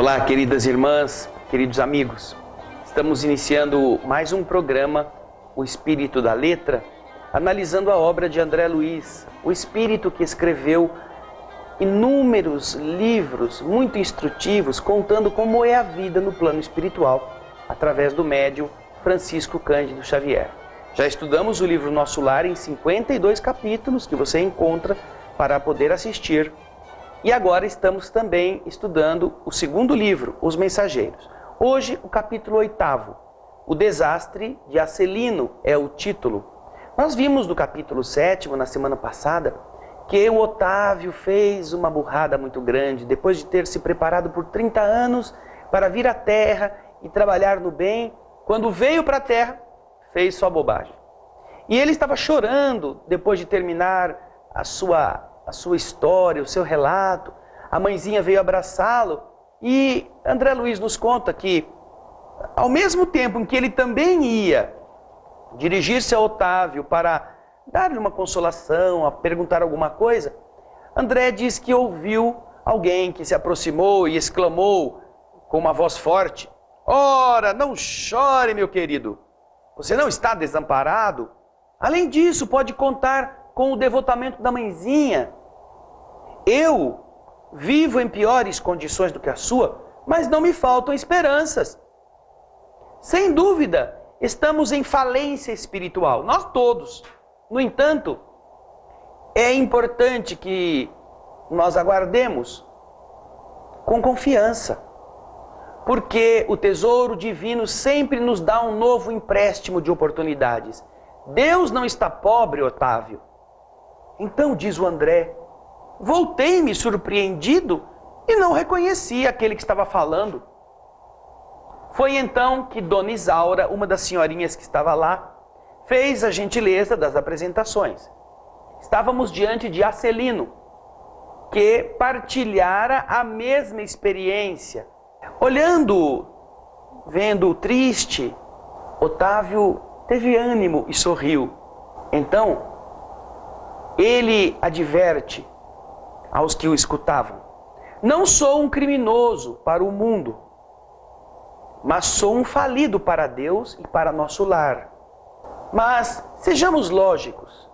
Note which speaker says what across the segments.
Speaker 1: Olá, queridas irmãs, queridos amigos. Estamos iniciando mais um programa, O Espírito da Letra, analisando a obra de André Luiz, o espírito que escreveu inúmeros livros muito instrutivos, contando como é a vida no plano espiritual, através do médium Francisco Cândido Xavier. Já estudamos o livro Nosso Lar em 52 capítulos, que você encontra para poder assistir. E agora estamos também estudando o segundo livro, Os Mensageiros. Hoje, o capítulo 8º, O Desastre de Acelino é o título. Nós vimos no capítulo 7º, na semana passada, que o Otávio fez uma burrada muito grande, depois de ter se preparado por 30 anos para vir à Terra e trabalhar no bem. Quando veio para a Terra, fez só bobagem. E ele estava chorando depois de terminar a sua história, o seu relato. A mãezinha veio abraçá-lo e André Luiz nos conta que, ao mesmo tempo em que ele também ia dirigir-se a Otávio para dar-lhe uma consolação, a perguntar alguma coisa, André diz que ouviu alguém que se aproximou e exclamou com uma voz forte: "Ora, não chore, meu querido, você não está desamparado? Além disso, pode contar com o devotamento da mãezinha. Eu vivo em piores condições do que a sua, mas não me faltam esperanças. Sem dúvida, estamos em falência espiritual, nós todos. No entanto, é importante que nós aguardemos com confiança, porque o tesouro divino sempre nos dá um novo empréstimo de oportunidades. Deus não está pobre, Otávio." Então, diz o André, voltei-me surpreendido e não reconheci aquele que estava falando. Foi então que Dona Isaura, uma das senhorinhas que estava lá, fez a gentileza das apresentações. Estávamos diante de Acelino, que partilhara a mesma experiência. Olhando, vendo-o triste, Otávio teve ânimo e sorriu. Então, ele adverte aos que o escutavam: "Não sou um criminoso para o mundo, mas sou um falido para Deus e para nosso lar. Mas sejamos lógicos."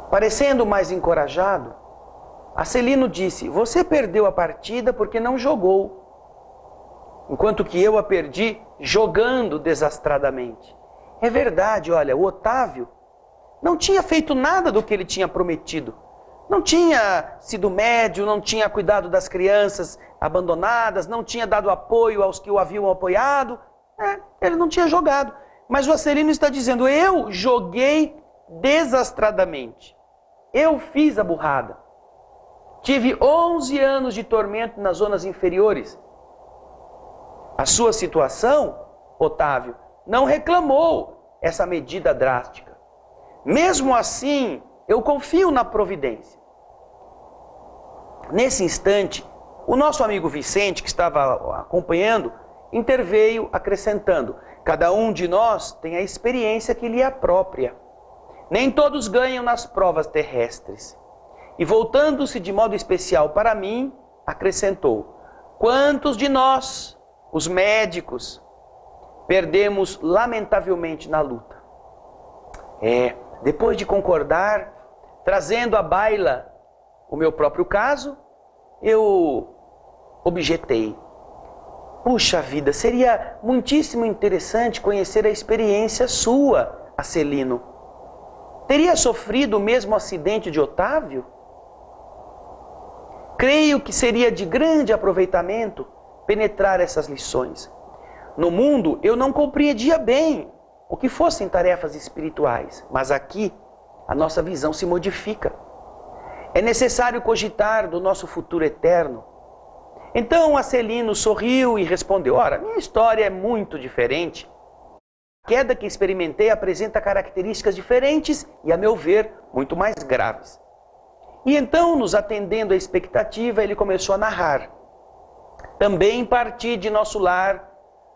Speaker 1: Parecendo mais encorajado, Acelino disse: "Você perdeu a partida porque não jogou, enquanto que eu a perdi jogando desastradamente." É verdade, olha, o Otávio não tinha feito nada do que ele tinha prometido. Não tinha sido médio, não tinha cuidado das crianças abandonadas, não tinha dado apoio aos que o haviam apoiado. Ele não tinha jogado. Mas o Acelino está dizendo: eu joguei desastradamente. Eu fiz a burrada. Tive 11 anos de tormento nas zonas inferiores. A sua situação, Otávio, não reclamou essa medida drástica. Mesmo assim, eu confio na providência." Nesse instante, o nosso amigo Vicente, que estava acompanhando, interveio acrescentando: "Cada um de nós tem a experiência que lhe é própria. Nem todos ganham nas provas terrestres." E voltando-se de modo especial para mim, acrescentou: "Quantos de nós, os médicos, perdemos lamentavelmente na luta?" Depois de concordar, trazendo à baila o meu próprio caso, eu objetei: "Puxa vida, seria muitíssimo interessante conhecer a experiência sua, Acelino. Teria sofrido o mesmo acidente de Otávio? Creio que seria de grande aproveitamento penetrar essas lições. No mundo eu não compreendia bem o que fossem tarefas espirituais, mas aqui a nossa visão se modifica. É necessário cogitar do nosso futuro eterno." Então Acelino sorriu e respondeu: "Ora, minha história é muito diferente. A queda que experimentei apresenta características diferentes e, a meu ver, muito mais graves." E então, nos atendendo à expectativa, ele começou a narrar: "Também parti de nosso lar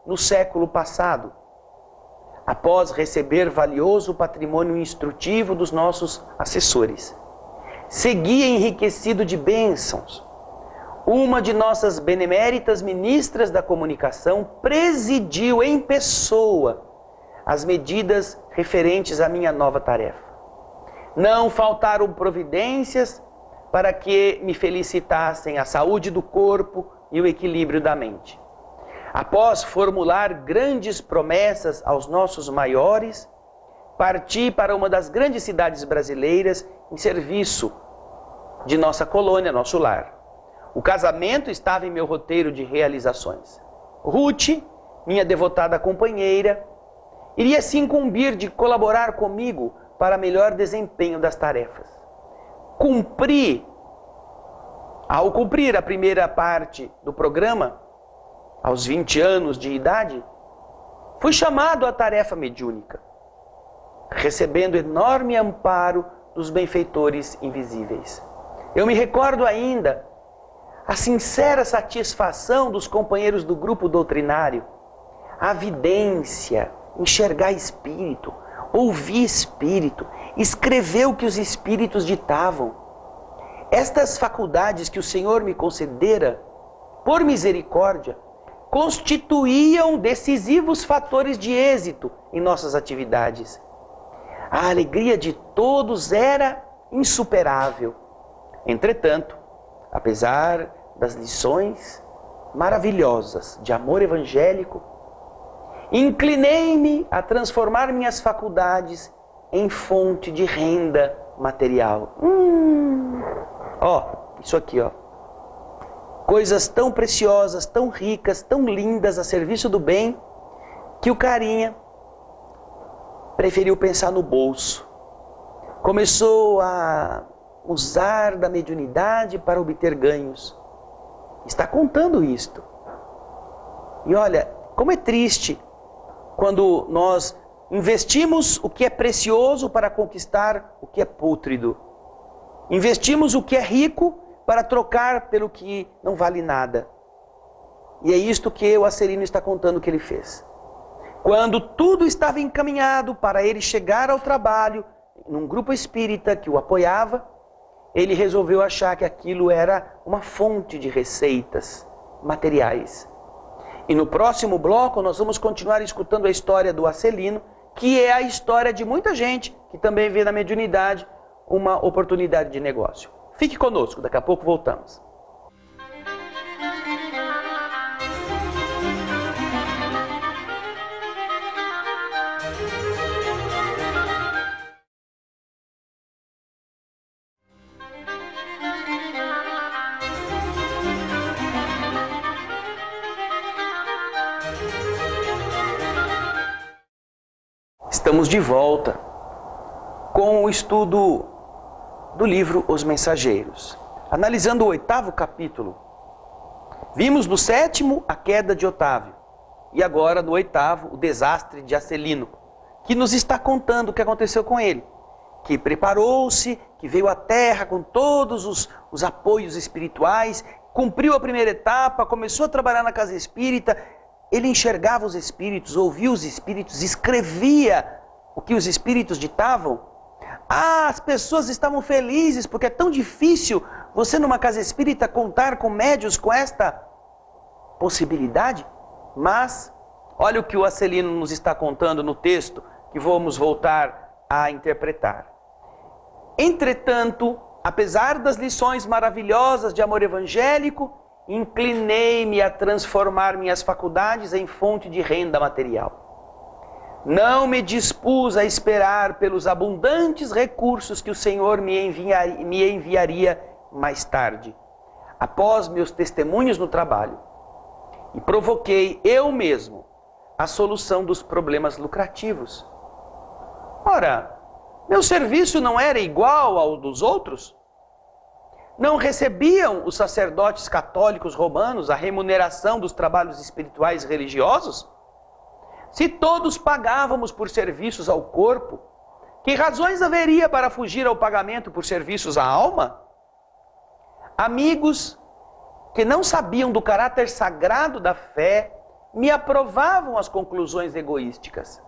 Speaker 1: no século passado, após receber valioso patrimônio instrutivo dos nossos assessores. Seguia enriquecido de bênçãos. uma de nossas beneméritas ministras da comunicação presidiu em pessoa as medidas referentes à minha nova tarefa. Não faltaram providências para que me felicitassem a saúde do corpo e o equilíbrio da mente. Após formular grandes promessas aos nossos maiores, parti para uma das grandes cidades brasileiras em serviço de nossa colônia, nosso lar. O casamento estava em meu roteiro de realizações. Ruth, minha devotada companheira, iria se incumbir de colaborar comigo para melhor desempenho das tarefas. Ao cumprir a primeira parte do programa, aos 20 anos de idade, fui chamado à tarefa mediúnica, recebendo enorme amparo dos benfeitores invisíveis. Eu me recordo ainda a sincera satisfação dos companheiros do grupo doutrinário, a vidência, enxergar espírito, ouvir espírito, escrever o que os espíritos ditavam. Estas faculdades que o Senhor me concedera, por misericórdia, constituíam decisivos fatores de êxito em nossas atividades. A alegria de todos era insuperável. Entretanto, apesar das lições maravilhosas de amor evangélico, inclinei-me a transformar minhas faculdades em fonte de renda material. Isso aqui, coisas tão preciosas, tão ricas, tão lindas a serviço do bem, que o carinha preferiu pensar no bolso. Começou a usar da mediunidade para obter ganhos. Está contando isto. E olha, como é triste quando nós investimos o que é precioso para conquistar o que é pútrido. Investimos o que é rico para trocar pelo que não vale nada. E é isto que o Acelino está contando que ele fez. Quando tudo estava encaminhado para ele chegar ao trabalho, num grupo espírita que o apoiava, ele resolveu achar que aquilo era uma fonte de receitas materiais. E no próximo bloco nós vamos continuar escutando a história do Acelino, que é a história de muita gente que também vê na mediunidade uma oportunidade de negócio. Fique conosco, daqui a pouco voltamos. Estamos de volta com o estudo do livro Os Mensageiros, analisando o 8º capítulo. Vimos no 7º a queda de Otávio e agora no 8º o desastre de Acelino, que nos está contando o que aconteceu com ele, que preparou-se, que veio à Terra com todos os apoios espirituais, cumpriu a primeira etapa, começou a trabalhar na casa espírita. Ele enxergava os espíritos, ouvia os espíritos, escrevia o que os espíritos ditavam. As pessoas estavam felizes porque é tão difícil você numa casa espírita contar com médiuns com esta possibilidade. Mas olha o que o Acelino nos está contando no texto que vamos voltar a interpretar. Entretanto, apesar das lições maravilhosas de amor evangélico, inclinei-me a transformar minhas faculdades em fonte de renda material. Não me dispus a esperar pelos abundantes recursos que o Senhor me enviaria mais tarde, após meus testemunhos no trabalho, e provoquei eu mesmo a solução dos problemas lucrativos. Ora, meu serviço não era igual ao dos outros? Não recebiam os sacerdotes católicos romanos a remuneração dos trabalhos espirituais e religiosos? Se todos pagávamos por serviços ao corpo, que razões haveria para fugir ao pagamento por serviços à alma? Amigos que não sabiam do caráter sagrado da fé me aprovavam as conclusões egoísticas.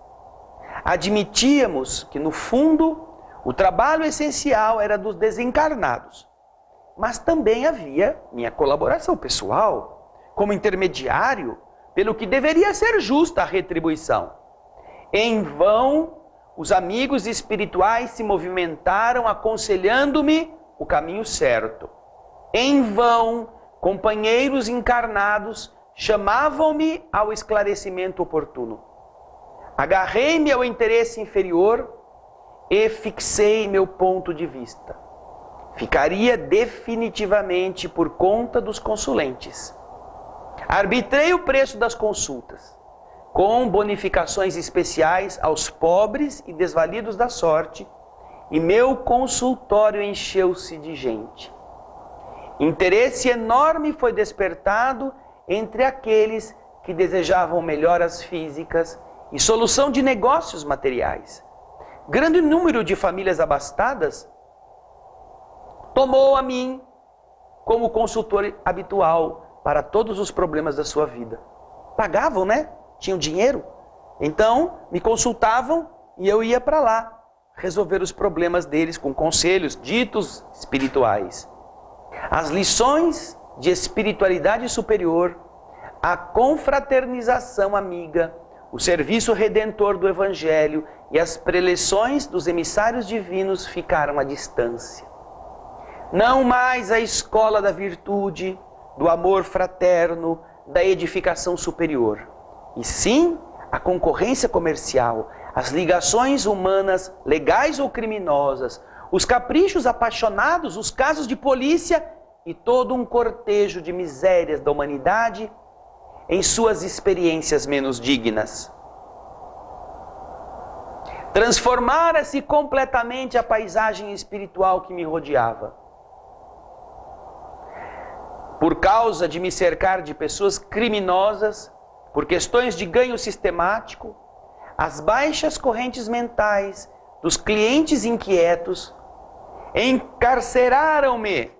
Speaker 1: Admitíamos que, no fundo, o trabalho essencial era dos desencarnados, mas também havia minha colaboração pessoal, como intermediário, pelo que deveria ser justa a retribuição. Em vão, os amigos espirituais se movimentaram aconselhando-me o caminho certo. Em vão, companheiros encarnados chamavam-me ao esclarecimento oportuno. Agarrei-me ao interesse inferior e fixei meu ponto de vista. Ficaria definitivamente por conta dos consulentes. Arbitrei o preço das consultas, com bonificações especiais aos pobres e desvalidos da sorte, e meu consultório encheu-se de gente. Interesse enorme foi despertado entre aqueles que desejavam melhoras físicas e solução de negócios materiais. Grande número de famílias abastadas tomou a mim como consultor habitual para todos os problemas da sua vida. Pagavam, né? Tinham dinheiro. Então, me consultavam e eu ia para lá resolver os problemas deles com conselhos ditos espirituais. As lições de espiritualidade superior, a confraternização amiga, o serviço redentor do Evangelho e as preleções dos emissários divinos ficaram à distância. Não mais a escola da virtude, do amor fraterno, da edificação superior, e sim a concorrência comercial, as ligações humanas, legais ou criminosas, os caprichos apaixonados, os casos de polícia e todo um cortejo de misérias da humanidade em suas experiências menos dignas. Transformara-se completamente a paisagem espiritual que me rodeava. Por causa de me cercar de pessoas criminosas, por questões de ganho sistemático, as baixas correntes mentais dos clientes inquietos encarceraram-me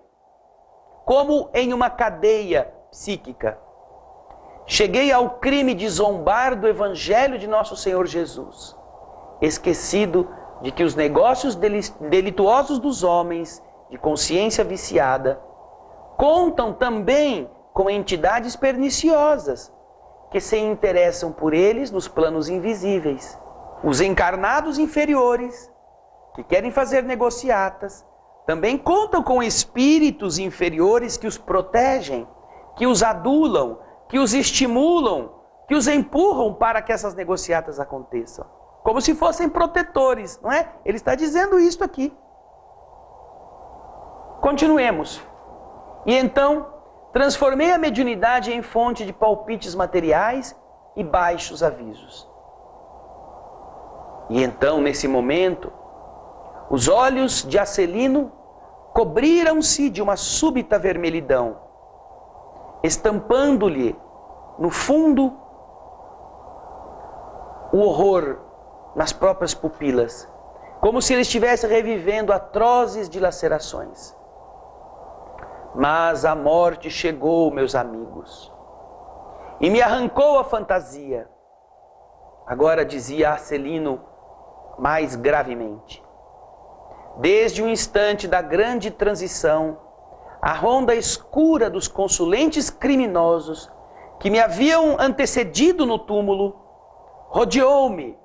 Speaker 1: como em uma cadeia psíquica. Cheguei ao crime de zombar do Evangelho de Nosso Senhor Jesus, esquecido de que os negócios delituosos dos homens de consciência viciada contam também com entidades perniciosas que se interessam por eles nos planos invisíveis. Os encarnados inferiores, que querem fazer negociatas, também contam com espíritos inferiores que os protegem, que os adulam, que os estimulam, que os empurram para que essas negociatas aconteçam. Como se fossem protetores, não é? Ele está dizendo isso aqui. Continuemos. E então, transformei a mediunidade em fonte de palpites materiais e baixos avisos. E então, nesse momento, os olhos de Acelino cobriram-se de uma súbita vermelhidão, estampando-lhe, no fundo, o horror nas próprias pupilas, como se ele estivesse revivendo atrozes dilacerações. Mas a morte chegou, meus amigos, e me arrancou a fantasia. Agora dizia Acelino mais gravemente: desde o instante da grande transição, a ronda escura dos consulentes criminosos que me haviam antecedido no túmulo rodeou-me,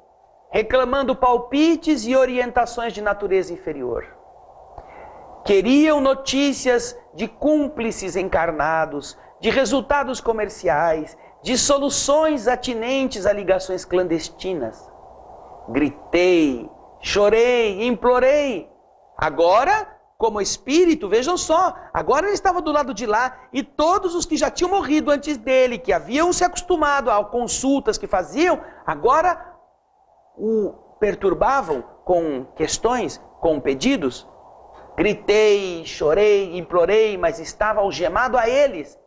Speaker 1: reclamando palpites e orientações de natureza inferior. Queriam notícias de cúmplices encarnados, de resultados comerciais, de soluções atinentes a ligações clandestinas. Gritei, chorei, implorei. Agora, como espírito, vejam só, agora ele estava do lado de lá e todos os que já tinham morrido antes dele, que haviam se acostumado a consultas que faziam, agora o perturbavam com questões, com pedidos. Gritei, chorei, implorei, mas estava algemado a eles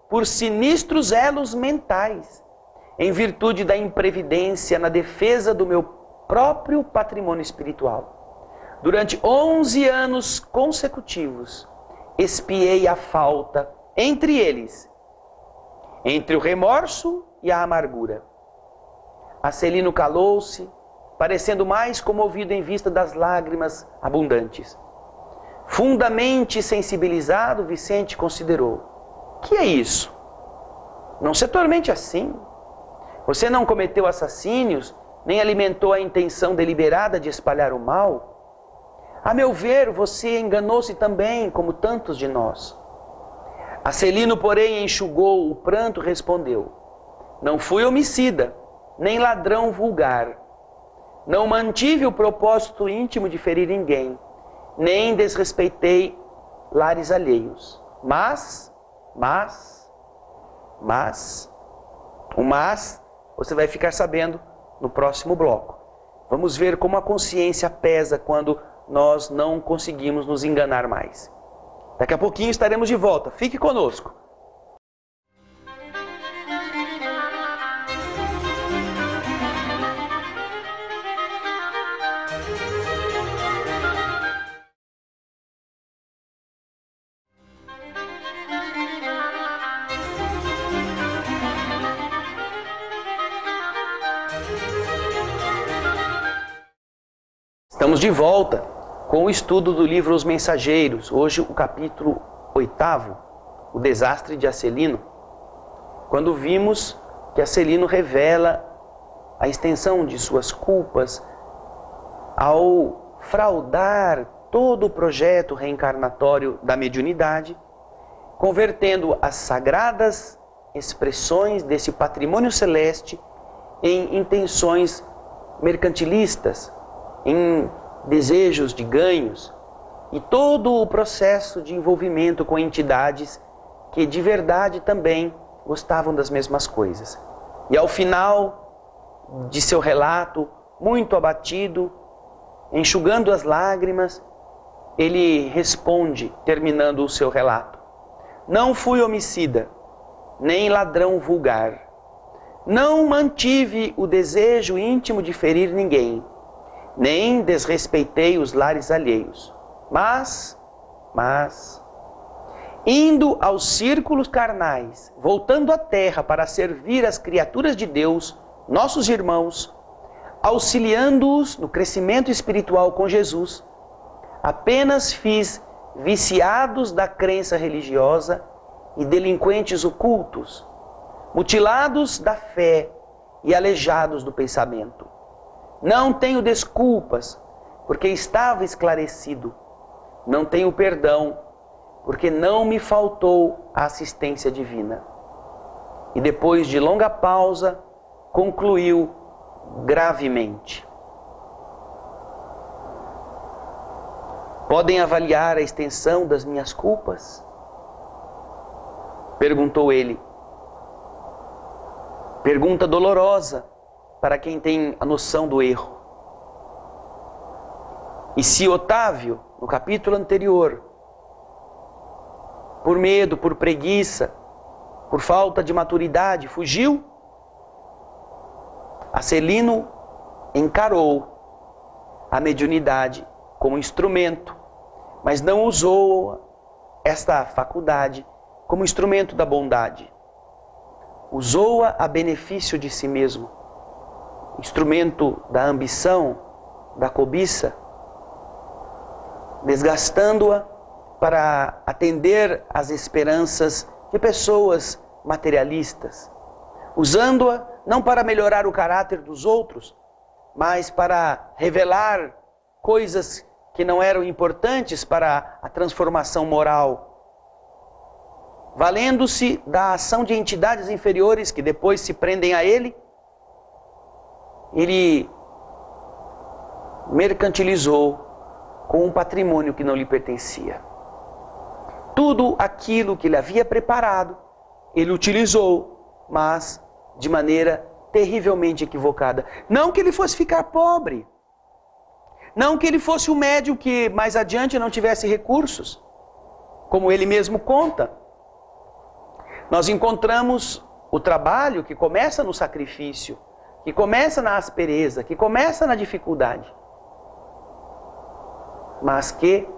Speaker 1: por sinistros elos mentais, em virtude da imprevidência na defesa do meu próprio patrimônio espiritual. Durante 11 anos consecutivos, expiei a falta entre eles, entre o remorso e a amargura. Acelino calou-se, parecendo mais comovido em vista das lágrimas abundantes. Fundamente sensibilizado, Vicente considerou: que é isso? Não se atormente assim. Você não cometeu assassínios, nem alimentou a intenção deliberada de espalhar o mal. A meu ver, você enganou-se também, como tantos de nós. Acelino, porém, enxugou o pranto e respondeu: não fui homicida, nem ladrão vulgar. Não mantive o propósito íntimo de ferir ninguém, nem desrespeitei lares alheios. Mas, o mas, você vai ficar sabendo no próximo bloco. Vamos ver como a consciência pesa quando nós não conseguimos nos enganar mais. Daqui a pouquinho estaremos de volta. Fique conosco. Estamos de volta com o estudo do livro Os Mensageiros. Hoje o capítulo 8º, o desastre de Acelino. Quando vimos que Acelino revela a extensão de suas culpas ao fraudar todo o projeto reencarnatório da mediunidade, convertendo as sagradas expressões desse patrimônio celeste em intenções mercantilistas, em desejos de ganhos, e todo o processo de envolvimento com entidades que de verdade também gostavam das mesmas coisas. E ao final de seu relato, muito abatido, enxugando as lágrimas, ele responde, terminando o seu relato: não fui homicida, nem ladrão vulgar. Não mantive o desejo íntimo de ferir ninguém, nem desrespeitei os lares alheios. Mas, indo aos círculos carnais, voltando à terra para servir as criaturas de Deus, nossos irmãos, auxiliando-os no crescimento espiritual com Jesus, apenas fiz viciados da crença religiosa e delinquentes ocultos, mutilados da fé e aleijados do pensamento. Não tenho desculpas, porque estava esclarecido. Não tenho perdão, porque não me faltou a assistência divina. E depois de longa pausa, concluiu gravemente: podem avaliar a extensão das minhas culpas? Perguntou ele. Pergunta dolorosa para quem tem a noção do erro. E se Otávio, no capítulo anterior, por medo, por preguiça, por falta de maturidade, fugiu, Acelino encarou a mediunidade como instrumento, mas não usou esta faculdade como instrumento da bondade. Usou-a a benefício de si mesmo, instrumento da ambição, da cobiça, desgastando-a para atender às esperanças de pessoas materialistas, usando-a não para melhorar o caráter dos outros, mas para revelar coisas que não eram importantes para a transformação moral, valendo-se da ação de entidades inferiores que depois se prendem a ele. Ele mercantilizou com um patrimônio que não lhe pertencia. Tudo aquilo que ele havia preparado, ele utilizou, mas de maneira terrivelmente equivocada. Não que ele fosse ficar pobre, não que ele fosse um médium que mais adiante não tivesse recursos, como ele mesmo conta. Nós encontramos o trabalho que começa no sacrifício, que começa na aspereza, que começa na dificuldade, mas que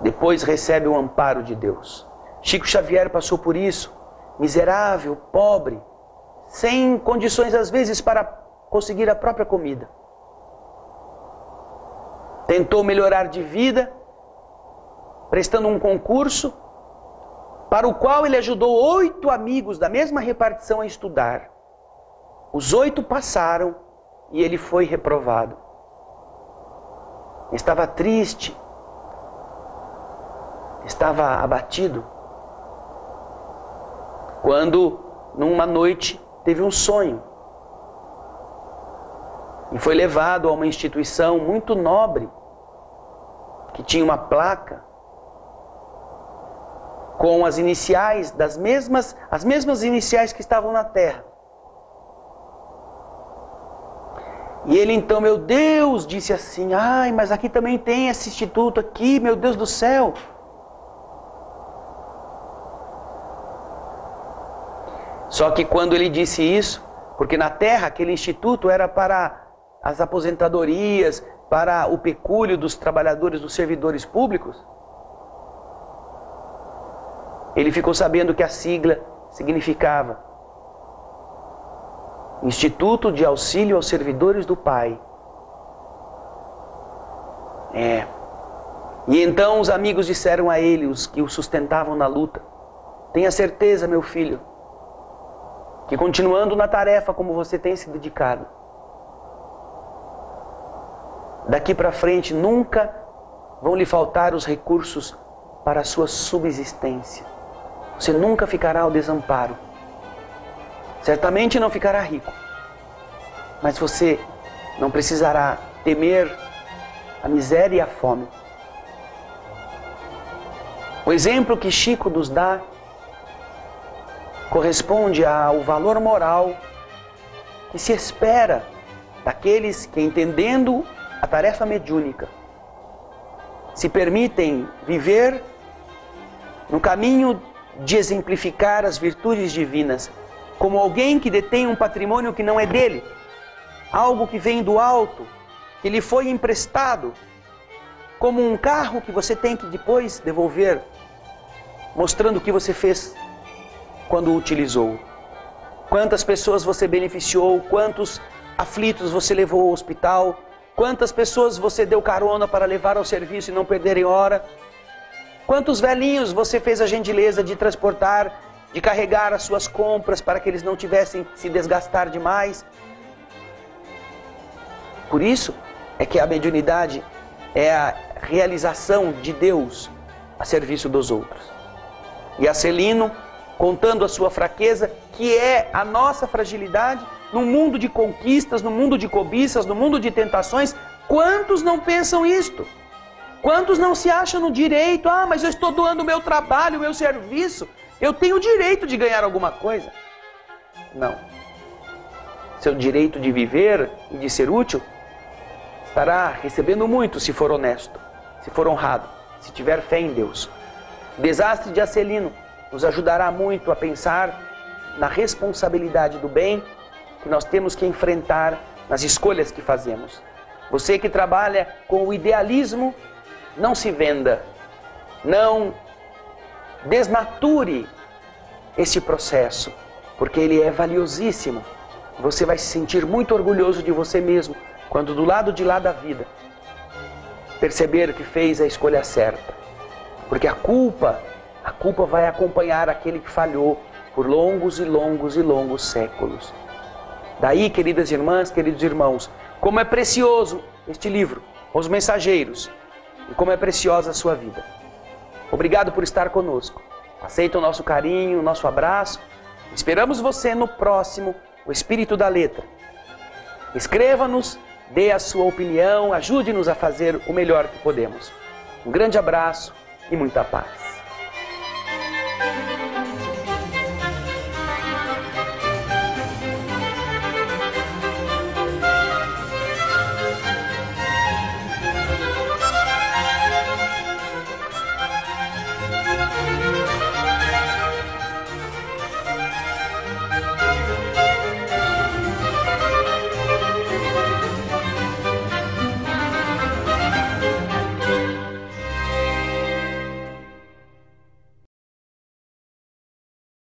Speaker 1: depois recebe o amparo de Deus. Chico Xavier passou por isso, miserável, pobre, sem condições às vezes para conseguir a própria comida. Tentou melhorar de vida prestando um concurso para o qual ele ajudou 8 amigos da mesma repartição a estudar. Os 8 passaram e ele foi reprovado. Estava triste, estava abatido, quando numa noite teve um sonho e foi levado a uma instituição muito nobre que tinha uma placa com as iniciais as mesmas iniciais que estavam na terra. E ele então, meu Deus, disse assim: ai, mas aqui também tem esse instituto aqui, meu Deus do céu. Só que quando ele disse isso, porque na terra aquele instituto era para as aposentadorias, para o pecúlio dos trabalhadores, dos servidores públicos, ele ficou sabendo que a sigla significava Instituto de Auxílio aos Servidores do Pai. E então os amigos disseram a ele, os que o sustentavam na luta: tenha certeza, meu filho, que continuando na tarefa como você tem se dedicado, daqui para frente nunca vão lhe faltar os recursos para a sua subsistência. Você nunca ficará ao desamparo. Certamente não ficará rico, mas você não precisará temer a miséria e a fome. O exemplo que Chico nos dá corresponde ao valor moral que se espera daqueles que, entendendo a tarefa mediúnica, se permitem viver no caminho de exemplificar as virtudes divinas, como alguém que detém um patrimônio que não é dele, algo que vem do alto, que lhe foi emprestado, como um carro que você tem que depois devolver, mostrando o que você fez quando o utilizou. Quantas pessoas você beneficiou, quantos aflitos você levou ao hospital, quantas pessoas você deu carona para levar ao serviço e não perderem hora, quantos velhinhos você fez a gentileza de transportar, de carregar as suas compras para que eles não tivessem que se desgastar demais. Por isso é que a mediunidade é a realização de Deus a serviço dos outros. E Acelino, contando a sua fraqueza, que é a nossa fragilidade, no mundo de conquistas, no mundo de cobiças, no mundo de tentações, quantos não pensam isto? Quantos não se acham no direito? Ah, mas eu estou doando o meu trabalho, o meu serviço, eu tenho o direito de ganhar alguma coisa. Não. Seu direito de viver e de ser útil estará recebendo muito se for honesto, se for honrado, se tiver fé em Deus. O desastre de Acelino nos ajudará muito a pensar na responsabilidade do bem que nós temos que enfrentar nas escolhas que fazemos. Você que trabalha com o idealismo, não se venda, não desnature esse processo, porque ele é valiosíssimo. Você vai se sentir muito orgulhoso de você mesmo quando do lado de lá da vida perceber que fez a escolha certa, porque a culpa vai acompanhar aquele que falhou por longos e longos e longos séculos. Daí, queridas irmãs, queridos irmãos, como é precioso este livro, Os Mensageiros, e como é preciosa a sua vida. Obrigado por estar conosco. Aceita o nosso carinho, o nosso abraço. Esperamos você no próximo, O Espírito da Letra. Escreva-nos, dê a sua opinião, ajude-nos a fazer o melhor que podemos. Um grande abraço e muita paz.